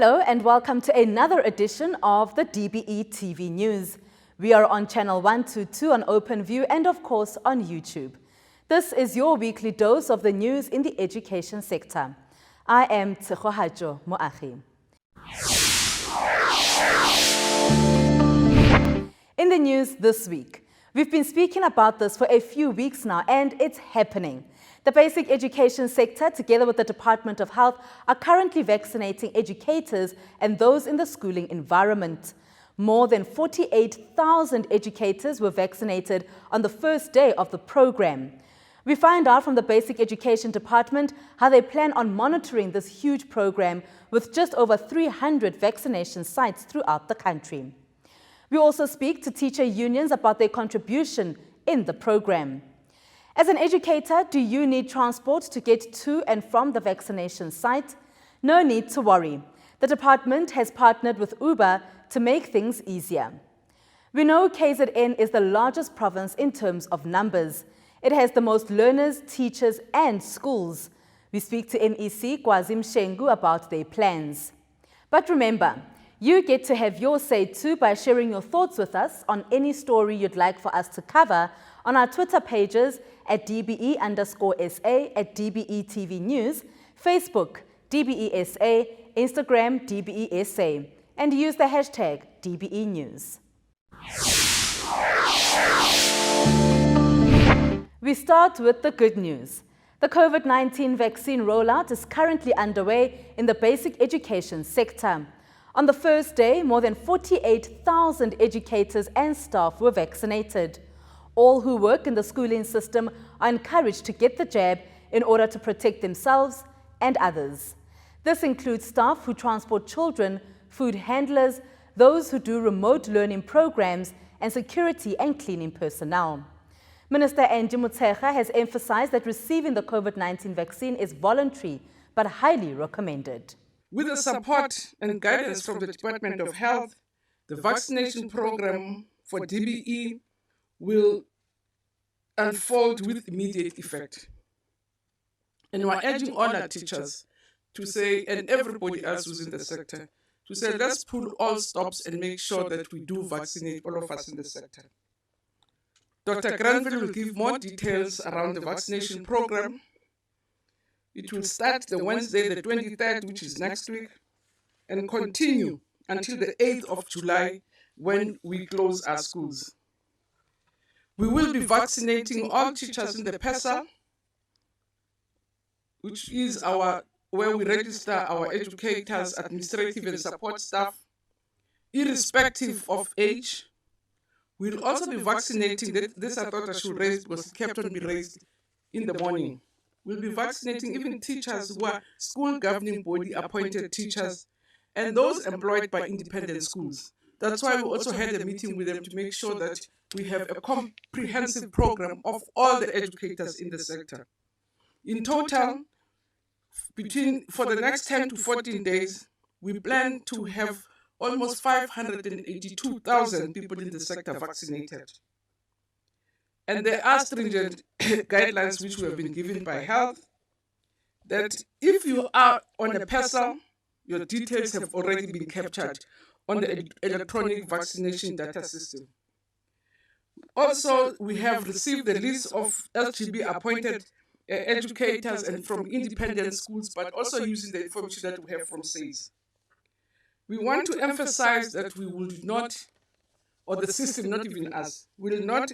Hello and welcome to another edition of the DBE TV News. We are on channel 122 on OpenView and of course on YouTube. This is your weekly dose of the news in the education sector. I am Tsegohajo Moagi. In the news this week, we've been speaking about this for a few weeks now and it's happening. The basic education sector, together with the Department of Health, are currently vaccinating educators and those in the schooling environment. More than 48,000 educators were vaccinated on the first day of the program. We find out from the Basic Education Department how they plan on monitoring this huge program with just over 300 vaccination sites throughout the country. We also speak to teacher unions about their contribution in the program. As an educator, do you need transport to get to and from the vaccination site? No need to worry. The department has partnered with Uber to make things easier. We know KZN is the largest province in terms of numbers. It has the most learners, teachers and schools. We speak to NEC Kwazim Shengu about their plans. But remember, you get to have your say too by sharing your thoughts with us on any story you'd like for us to cover on our Twitter pages at DBE_SA, at DBE TV News, Facebook, DBE SA, Instagram, DBE SA, and use the hashtag DBE News. We start with the good news. The COVID-19 vaccine rollout is currently underway in the basic education sector. On the first day, more than 48,000 educators and staff were vaccinated. All who work in the schooling system are encouraged to get the jab in order to protect themselves and others. This includes staff who transport children, food handlers, those who do remote learning programs, and security and cleaning personnel. Minister Angie Motshekga has emphasized that receiving the COVID-19 vaccine is voluntary but highly recommended. With the support and guidance from the Department of Health, the vaccination program for DBE will unfold with immediate effect. And we're urging all our teachers to say, and everybody else who's in the sector, to say, let's pull all stops and make sure that we do vaccinate all of us in the sector. Dr. Granville will give more details around the vaccination program. It will start the Wednesday, the 23rd, which is next week, and continue until the 8th of July when we close our schools. We will be vaccinating all teachers in the PESA, which is where we register our educators, administrative and support staff, irrespective of age. We'll also be vaccinating, this I thought I should raise, was kept on me raised in the morning. We'll be vaccinating even teachers who are school governing body appointed teachers and those employed by independent schools. That's why we also had a meeting with them to make sure that we have a comprehensive program of all the educators in the sector. In total, for the next 10 to 14 days, we plan to have almost 582,000 people in the sector vaccinated. And there are stringent guidelines which we have been given by health that if you are on a PESA, your details have already been captured on the electronic vaccination data system. Also, we have received the list of LGB appointed educators and from independent schools, but also using the information that we have from SAIS. We want to emphasize that we will not, or the system, not even us, will not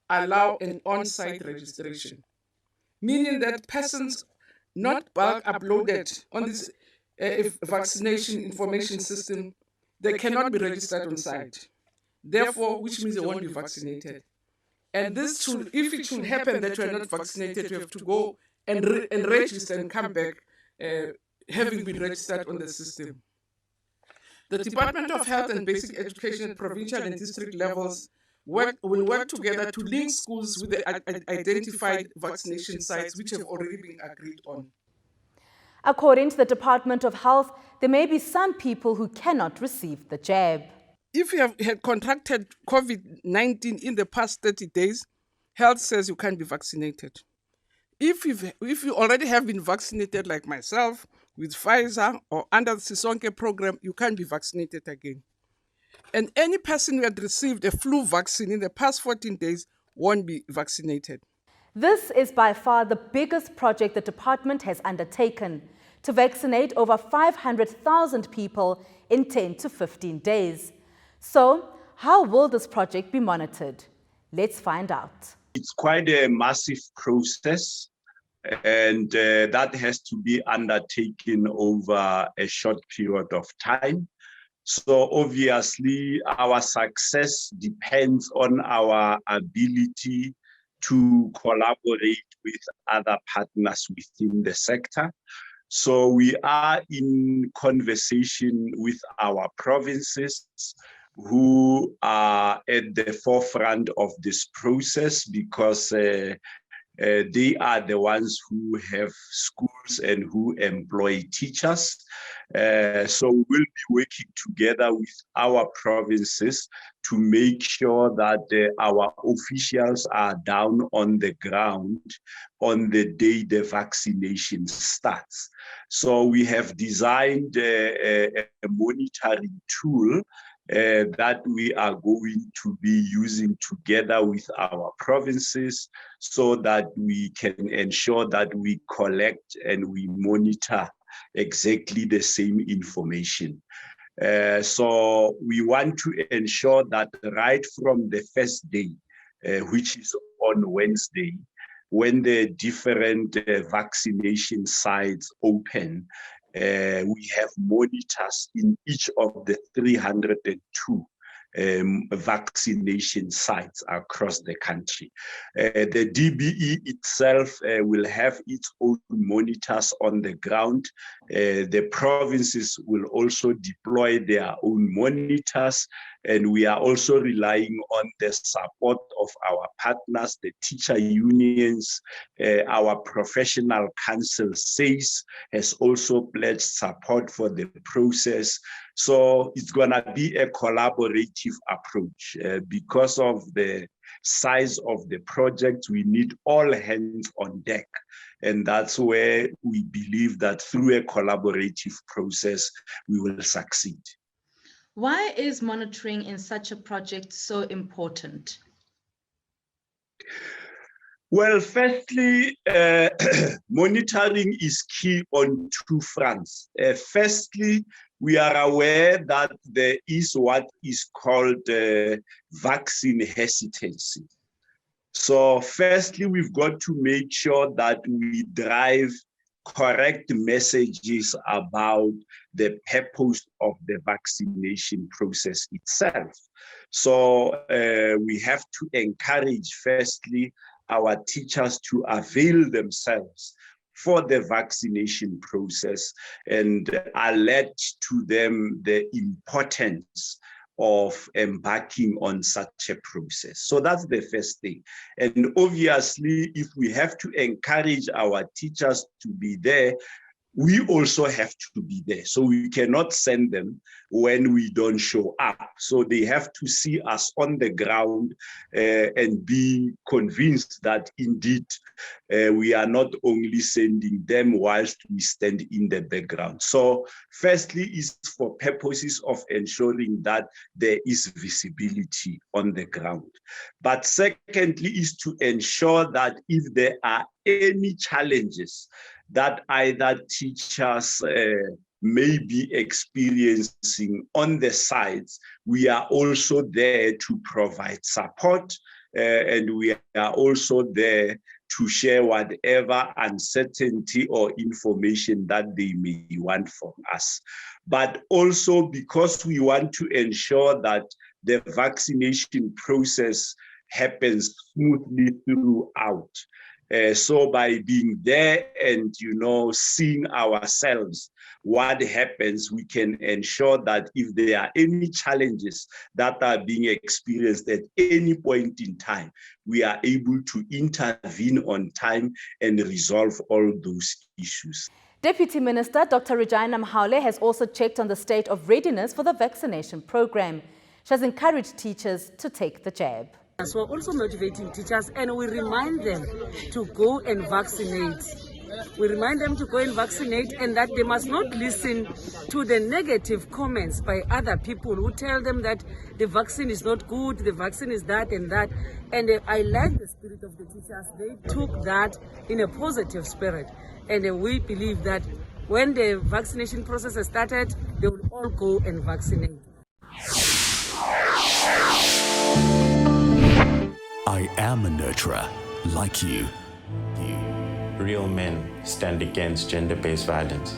allow an on-site registration, meaning that persons not bulk uploaded on this vaccination information system, they cannot be registered on site. Therefore, which means they won't be vaccinated. And this should, if it should happen that you are not vaccinated, you have to go and register and come back having been registered on the system. The Department of Health and Basic Education at provincial and district levels will work together to link schools with the identified vaccination sites which have already been agreed on. According to the Department of Health, there may be some people who cannot receive the jab. If you have had contracted COVID-19 in the past 30 days, health says you can't be vaccinated. If you already have been vaccinated like myself, with Pfizer or under the Sisonke program, you can't be vaccinated again. And any person who had received a flu vaccine in the past 14 days won't be vaccinated. This is by far the biggest project the department has undertaken to vaccinate over 500,000 people in 10 to 15 days. So, how will this project be monitored? Let's find out. It's quite a massive process, and that has to be undertaken over a short period of time. So obviously, our success depends on our ability to collaborate with other partners within the sector. So we are in conversation with our provinces who are at the forefront of this process, because they are the ones who have schools and who employ teachers. So we'll be working together with our provinces to make sure that our officials are down on the ground on the day the vaccination starts. So we have designed a monitoring tool that we are going to be using together with our provinces, so that we can ensure that we collect and we monitor exactly the same information. So we want to ensure that right from the first day, which is on Wednesday, when the different vaccination sites open, we have monitors in each of the 302 vaccination sites across the country. The DBE itself will have its own monitors on the ground. The provinces will also deploy their own monitors, and we are also relying on the support of our partners, the teacher unions. Our professional council SACE has also pledged support for the process. So it's going to be a collaborative approach. Because of the size of the project, we need all hands on deck. And that's where we believe that through a collaborative process, we will succeed. Why is monitoring in such a project so important? Well, firstly, monitoring is key on two fronts. Firstly, we are aware that there is what is called vaccine hesitancy. So firstly, we've got to make sure that we drive correct messages about the purpose of the vaccination process itself. So we have to encourage, firstly, our teachers to avail themselves for the vaccination process and alert to them the importance of embarking on such a process. So that's the first thing. And obviously, if we have to encourage our teachers to be there, we also have to be there. So we cannot send them when we don't show up. So they have to see us on the ground and be convinced that indeed we are not only sending them whilst we stand in the background. So firstly is for purposes of ensuring that there is visibility on the ground. But secondly is to ensure that if there are any challenges that either teachers may be experiencing on the sites, we are also there to provide support, and we are also there to share whatever uncertainty or information that they may want from us. But also because we want to ensure that the vaccination process happens smoothly throughout. So by being there and, seeing ourselves what happens, we can ensure that if there are any challenges that are being experienced at any point in time, we are able to intervene on time and resolve all those issues. Deputy Minister Dr. Regina Mhaule has also checked on the state of readiness for the vaccination program. She has encouraged teachers to take the jab. So we're also motivating teachers, and we remind them to go and vaccinate We remind them to go and vaccinate, and that they must not listen to the negative comments by other people who tell them that the vaccine is not good, the vaccine is that and that. And I like the spirit of the teachers. They took that in a positive spirit. And we believe that when the vaccination process has started, they will all go and vaccinate. I am a nurturer, like you. Real men stand against gender-based violence.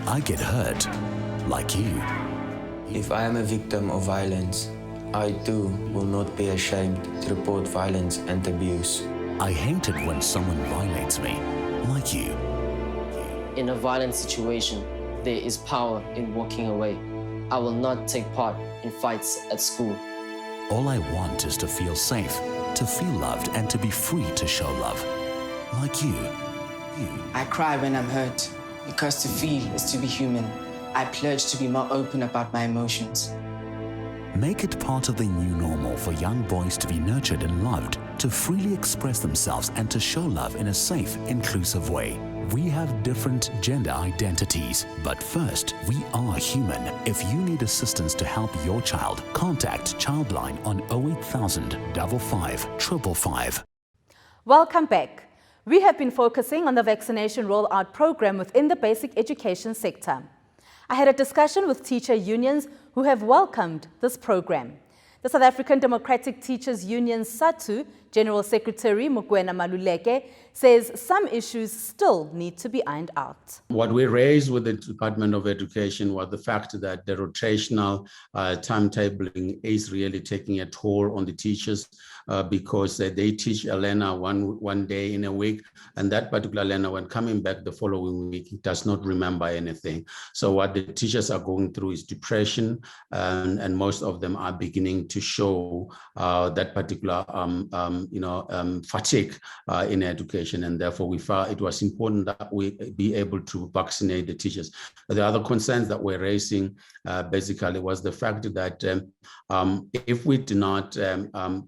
I get hurt, like you. If I am a victim of violence, I too will not be ashamed to report violence and abuse. I hate it when someone violates me, like you. In a violent situation, there is power in walking away. I will not take part in fights at school. All I want is to feel safe, to feel loved, and to be free to show love. Like you. I cry when I'm hurt, because to feel is to be human. I pledge to be more open about my emotions. Make it part of the new normal for young boys to be nurtured and loved, to freely express themselves and to show love in a safe, inclusive way. We have different gender identities, but first, we are human. If you need assistance to help your child, contact Childline on 08000 55 555. Welcome back. We have been focusing on the vaccination rollout program within the basic education sector. I had a discussion with teacher unions who have welcomed this program. The South African Democratic Teachers Union SATU General Secretary Mokoena Maluleke says some issues still need to be ironed out. What we raised with the Department of Education was the fact that the rotational timetabling is really taking a toll on the teachers because they teach a learner one day in a week, and that particular learner, when coming back the following week, does not remember anything. So what the teachers are going through is depression, and most of them are beginning to show that particular fatigue in education, and therefore we felt it was important that we be able to vaccinate the teachers. But the other concerns that we're raising basically was the fact that if we do not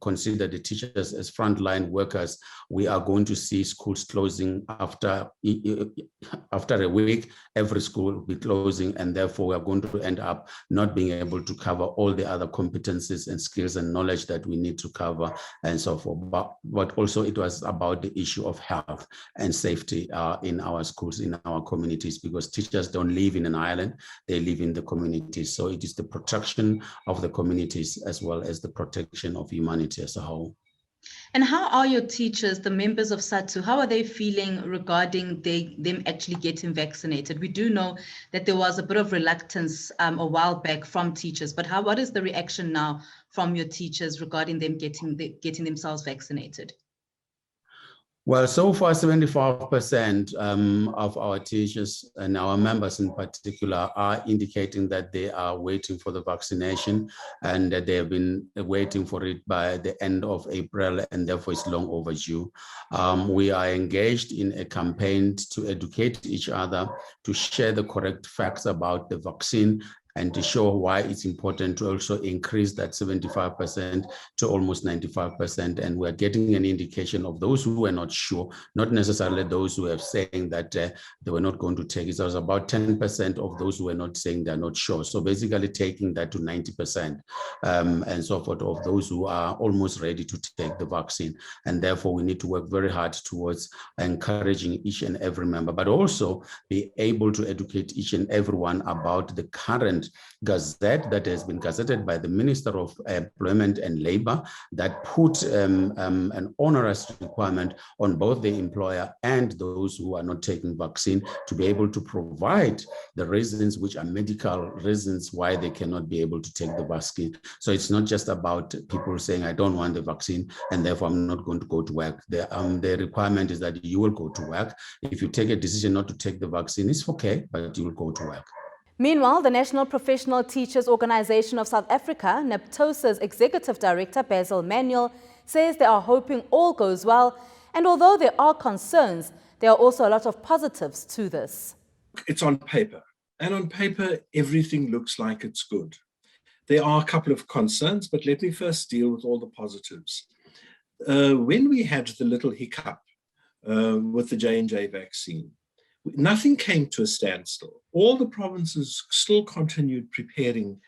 consider the teachers as frontline workers, we are going to see schools closing after a week. Every school will be closing, and therefore we are going to end up not being able to cover all the other competencies and skills and knowledge that we need to cover and so forth. But also it was about the issue of health and safety in our schools, in our communities, because teachers don't live in an island, they live in the communities. So it is the protection of the communities as well as the protection of humanity as a whole. And how are your teachers, the members of SATU, how are they feeling regarding them actually getting vaccinated? We do know that there was a bit of reluctance a while back from teachers, but what is the reaction now from your teachers regarding them getting themselves vaccinated? Well, so far, 75% of our teachers and our members in particular are indicating that they are waiting for the vaccination and that they have been waiting for it by the end of April, and therefore it's long overdue. We are engaged in a campaign to educate each other, to share the correct facts about the vaccine, and to show why it's important to also increase that 75% to almost 95%. And we're getting an indication of those who were not sure, not necessarily those who are saying that they were not going to take it. So it was about 10% of those who were not saying they're not sure. So basically taking that to 90% and so forth of those who are almost ready to take the vaccine. And therefore we need to work very hard towards encouraging each and every member, but also be able to educate each and everyone about the current gazette that has been gazetted by the Minister of Employment and Labor that put an onerous requirement on both the employer and those who are not taking vaccine to be able to provide the reasons, which are medical reasons, why they cannot be able to take the vaccine. So it's not just about people saying, I don't want the vaccine and therefore I'm not going to go to work. The requirement is that you will go to work. If you take a decision not to take the vaccine, it's okay, but you will go to work. Meanwhile, the National Professional Teachers Organization of South Africa, Neptosis Executive Director Basil Manuel, says they are hoping all goes well, and although there are concerns, there are also a lot of positives to this. It's on paper, and on paper everything looks like it's good. There are a couple of concerns, but let me first deal with all the positives. When we had the little hiccup with the J&J vaccine. Nothing came to a standstill. All the provinces still continued preparing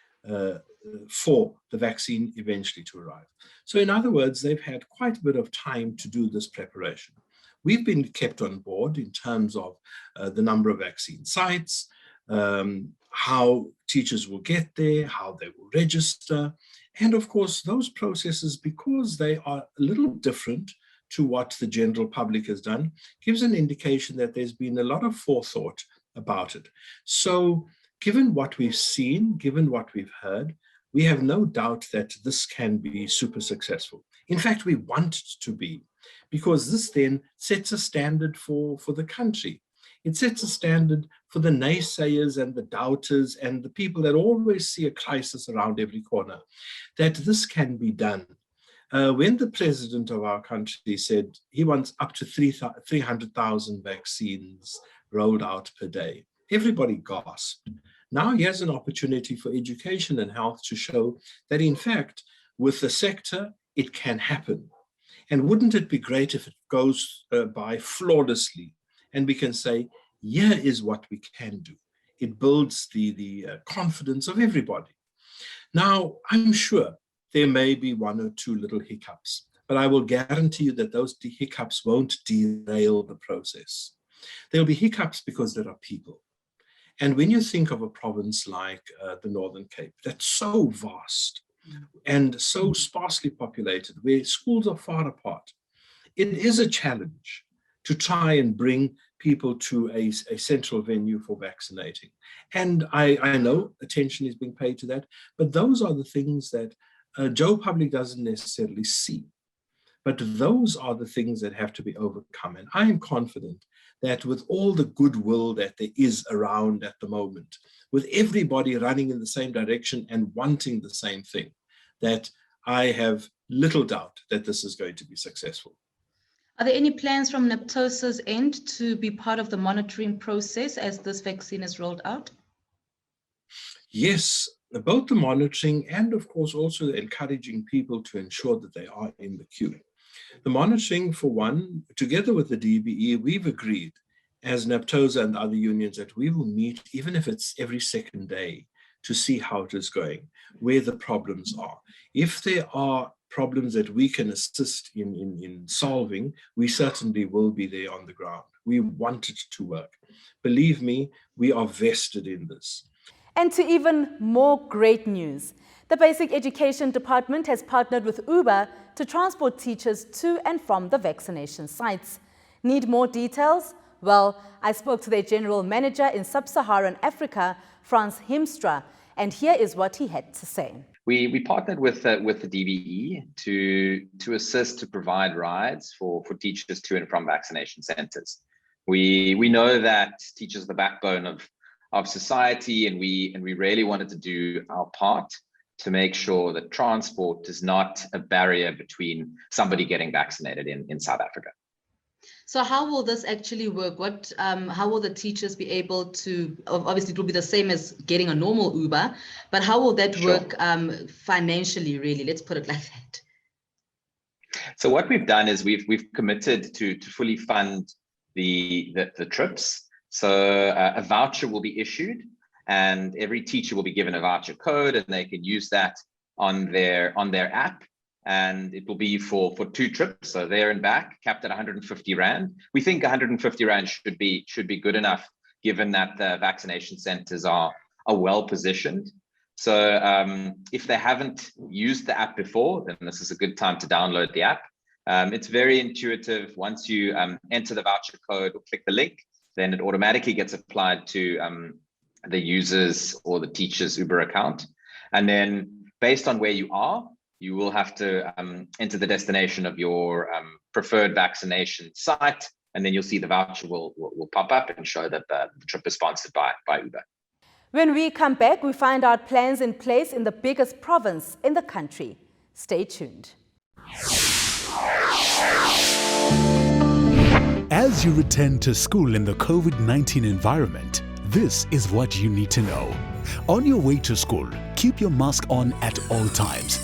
for the vaccine eventually to arrive. So in other words, they've had quite a bit of time to do this preparation. We've been kept on board in terms of the number of vaccine sites, how teachers will get there, how they will register. And of course, those processes, because they are a little different to what the general public has done, gives an indication that there's been a lot of forethought about it. So given what we've seen, given what we've heard, we have no doubt that this can be super successful. In fact, we want it to be, because this then sets a standard for the country. It sets a standard for the naysayers and the doubters and the people that always see a crisis around every corner, that this can be done. When the president of our country said he wants up to 300,000 vaccines rolled out per day, everybody gasped. Now he has an opportunity for education and health to show that, in fact, with the sector, it can happen. And wouldn't it be great if it goes by flawlessly and we can say, here is what we can do. It builds the confidence of everybody. Now, I'm sure there may be one or two little hiccups, but I will guarantee you that those hiccups won't derail the process. There'll be hiccups because there are people. And when you think of a province like the Northern Cape, that's so vast and so sparsely populated, where schools are far apart, it is a challenge to try and bring people to a central venue for vaccinating. And I know attention is being paid to that, but those are the things that Joe Public doesn't necessarily see. But those are the things that have to be overcome. And I am confident that with all the goodwill that there is around at the moment, with everybody running in the same direction and wanting the same thing, that I have little doubt that this is going to be successful. Are there any plans from Neptosis' end to be part of the monitoring process as this vaccine is rolled out? Yes, both the monitoring and of course also encouraging people to ensure that they are in the queue. The monitoring, for one, together with the DBE, we've agreed as Neptosis and other unions that we will meet, even if it's every second day, to see how it is going, where the problems are. If there are problems that we can assist in solving, we certainly will be there on the ground. We want it to work. Believe me, we are vested in this. And to even more great news, the Basic Education Department has partnered with Uber to transport teachers to and from the vaccination sites. Need more details? Well, I spoke to their general manager in Sub-Saharan Africa, Frans Himstra, and here is what he had to say. We partnered with the DBE to assist to provide rides for teachers to and from vaccination centers. We know that teachers are the backbone of society, and we really wanted to do our part to make sure that transport is not a barrier between somebody getting vaccinated in South Africa. So how will this actually work? How will the teachers be able to, obviously it will be the same as getting a normal Uber, but how will that work financially, really? Let's put it like that. So what we've done is we've committed to fully fund the trips. So a voucher will be issued, and every teacher will be given a voucher code, and they can use that on their app. And it will be for 2 trips, so there and back, capped at 150 Rand. We think 150 Rand should be good enough, given that the vaccination centers are well positioned. So if they haven't used the app before, then this is a good time to download the app. It's very intuitive. Once you enter the voucher code or click the link, then it automatically gets applied to the user's or the teacher's Uber account. And then based on where you are, you will have to enter the destination of your preferred vaccination site, and then you'll see the voucher will pop up and show that the trip is sponsored by Uber. When we come back, we find out plans in place in the biggest province in the country. Stay tuned. As you return to school in the COVID-19 environment, this is what you need to know. On your way to school, keep your mask on at all times.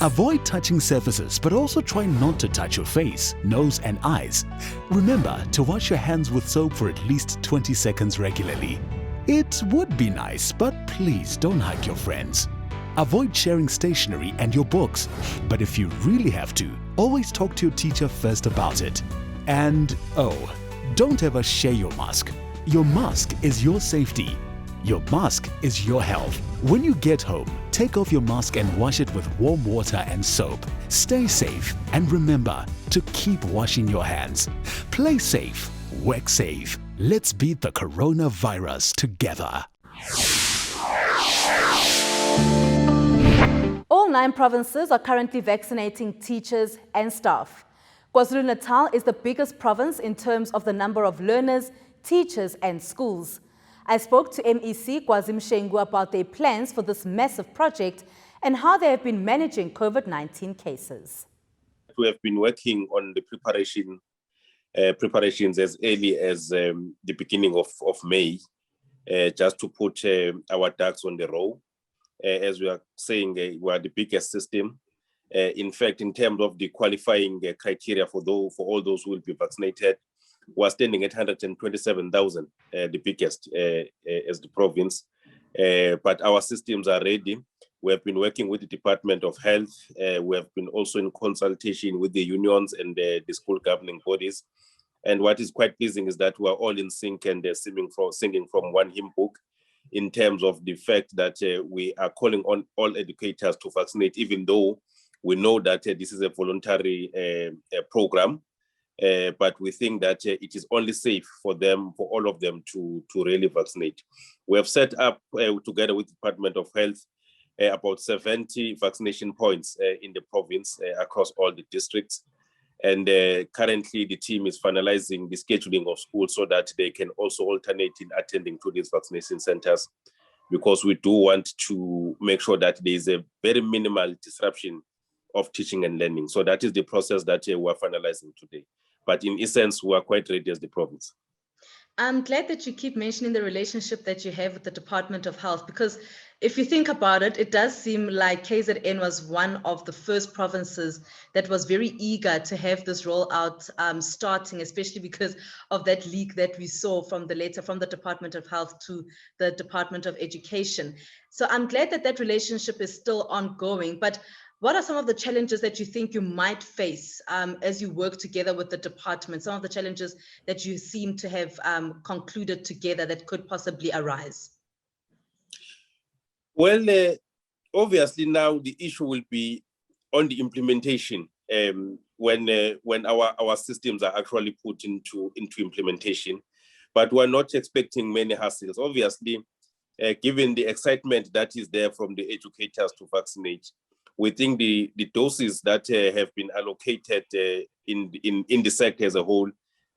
Avoid touching surfaces, but also try not to touch your face, nose and eyes. Remember to wash your hands with soap for at least 20 seconds regularly. It would be nice, but please don't hug your friends. Avoid sharing stationery and your books, but if you really have to, always talk to your teacher first about it. And oh, don't ever share your mask. Your mask is your safety. Your mask is your health. When you get home, take off your mask and wash it with warm water and soap. Stay safe and remember to keep washing your hands. Play safe, work safe. Let's beat the coronavirus together. All 9 provinces are currently vaccinating teachers and staff. KwaZulu-Natal is the biggest province in terms of the number of learners, teachers and schools. I spoke to MEC Kwazim Shengu about their plans for this massive project and how they have been managing COVID-19 cases. We have been working on the preparations as early as the beginning of May, just to put our ducks on the row. As we are saying, we are the biggest system. In fact, in terms of the qualifying criteria for all those who will be vaccinated, we are standing at 127,000, the biggest as the province. But our systems are ready. We have been working with the Department of Health. We have been also in consultation with the unions and the school governing bodies. And what is quite pleasing is that we are all in sync and singing from one hymn book in terms of the fact that we are calling on all educators to vaccinate, even though we know that this is a voluntary program. But we think that it is only safe for all of them to really vaccinate. We have set up, together with the Department of Health, about 70 vaccination points in the province across all the districts. And currently the team is finalizing the scheduling of schools so that they can also alternate in attending to these vaccination centers, because we do want to make sure that there is a very minimal disruption of teaching and learning. So that is the process that we are finalizing today. But in essence, we are quite ready as the province. I'm glad that you keep mentioning the relationship that you have with the Department of Health, because if you think about it, it does seem like KZN was one of the first provinces that was very eager to have this rollout starting, especially because of that leak that we saw from the letter from the Department of Health to the Department of Education. So I'm glad that that relationship is still ongoing. But what are some of the challenges that you think you might face as you work together with the department? Some of the challenges that you seem to have concluded together that could possibly arise? Well, obviously now the issue will be on the implementation when our systems are actually put into implementation. But we're not expecting many hassles. Obviously, given the excitement that is there from the educators to vaccinate, we think the doses that have been allocated in the sector as a whole,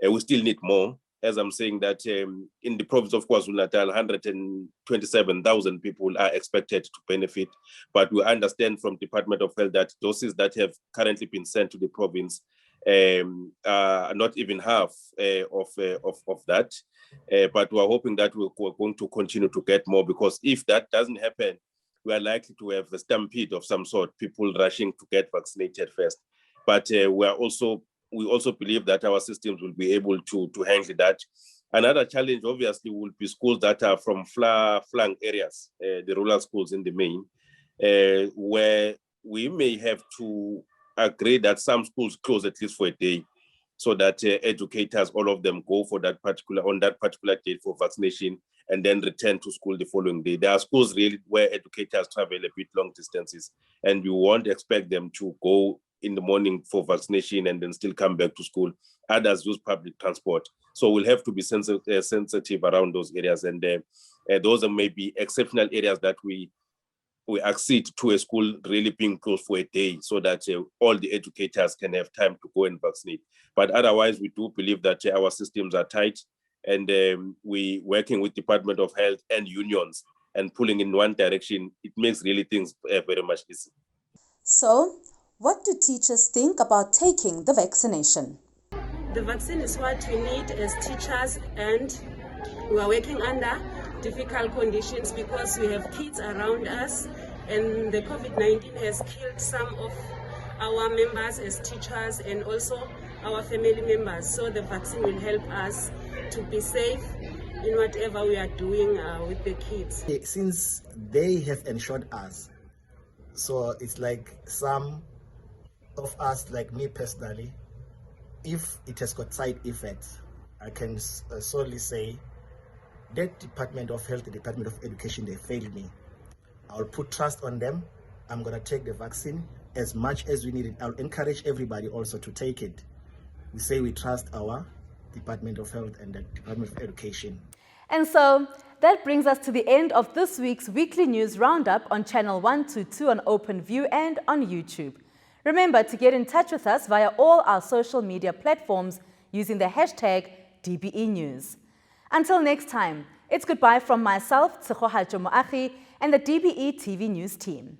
we still need more. As I'm saying that in the province of KwaZulu-Natal, 127,000 people are expected to benefit. But we understand from Department of Health that doses that have currently been sent to the province are not even half of that. But we're hoping that we're going to continue to get more, because if that doesn't happen, we are likely to have a stampede of some sort, people rushing to get vaccinated first. But we also believe that our systems will be able to handle that. Another challenge, obviously, will be schools that are from far-flung areas, the rural schools in the main, where we may have to agree that some schools close at least for a day, so that educators, all of them, go on that particular date for vaccination and then return to school the following day. There are schools really where educators travel a bit long distances, and we won't expect them to go in the morning for vaccination and then still come back to school. Others use public transport. So we'll have to be sensitive around those areas. And those are maybe exceptional areas that we accede to a school really being closed for a day, so that all the educators can have time to go and vaccinate. But otherwise, we do believe that our systems are tight, and we working with Department of Health and unions and pulling in one direction, it makes really things very much easy. So, what do teachers think about taking the vaccination? The vaccine is what we need as teachers, and we are working under difficult conditions because we have kids around us And the COVID-19 has killed some of our members as teachers and also our family members. So the vaccine will help us to be safe in whatever we are doing with the kids. Since they have ensured us, so it's like some of us, like me personally, if it has got side effects, I can solely say that Department of Health, the Department of Education, they failed me. I'll put trust on them. I'm going to take the vaccine as much as we need it. I'll encourage everybody also to take it. We say we trust our Department of Health and the Department of Education. And so that brings us to the end of this week's weekly news roundup on Channel 122 on OpenView and on YouTube. Remember to get in touch with us via all our social media platforms using the hashtag DBE News. Until next time, it's goodbye from myself, Tsegohajo Moagi, and the DBE TV News team.